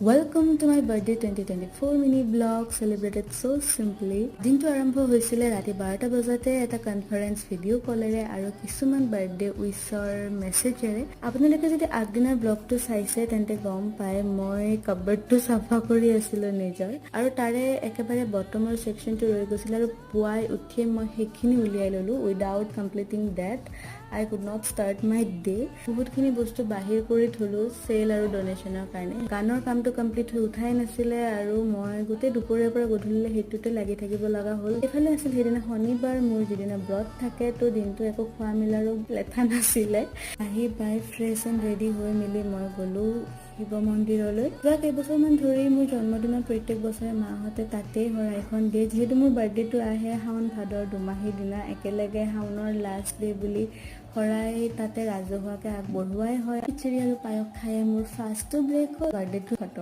Welcome to my birthday 2024 mini vlog celebrated so simply. দিনটো আৰম্ভ হৈছিল ৰাতি 12টা বজাতে এটা কনফাৰেন্স ভিডিও কলেৰে আৰু কিছুমান বাৰ্থডে উইছৰ মেছেজেৰে। আপোনালোকে যদি আগদিনৰ ব্লগটো চাইছে তেন্তে গম পায় মই কবাৰটো সাফা কৰি আছিল নিজৰ আৰু তাৰে একেবাৰে বটমৰ সেকশনটো ৰৈ গৈছিল আৰু পুৱাই উঠি মই হেখিনি উলিয়াই ললো without completing that I could not start my day. বহুতখিনি বস্তু বাহিৰ কৰি থলো সেল আৰু ডোনেশনৰ কাৰণে। গানৰ কামটো কমপ্লিট হৈ উঠাই নাছিলে আৰু মই গোটে দুপৰীয়াৰ পৰা গধূলিলে হেতুতে লাগি থাকিব লগা হ'ল। এফালে আছিল হেদিনা শনিবাৰ মোৰ যিদিনা ব্ৰত থাকে তো দিনটো একো খোৱা মিলাৰো লেঠা নাছিলে। আহি বাই ফ্ৰেছ এণ্ড ৰেডি হৈ মিলি মই গলো শিৱ মন্দিৰলৈ। যোৱা কেইবছৰমান ধৰি মোৰ জন্মদিনত প্ৰত্যেক বছৰে মাহঁতে তাতেই শৰাইখন দিয়ে। যিহেতু মোৰ বাৰ্থডেটো আহে শাওন ভাদৰ দুমাহীৰ দিনা একেলগে শাওনৰ লাষ্ট ডে বুলি শৰাই তাতে ৰাজহুৱাকে আগবঢ়োৱাই হয়। খিচিৰি আৰু পায়স খাই মোৰ ফাৰ্ষ্ট ব্ৰেক হ'ল বাৰ্থডেটো খতম।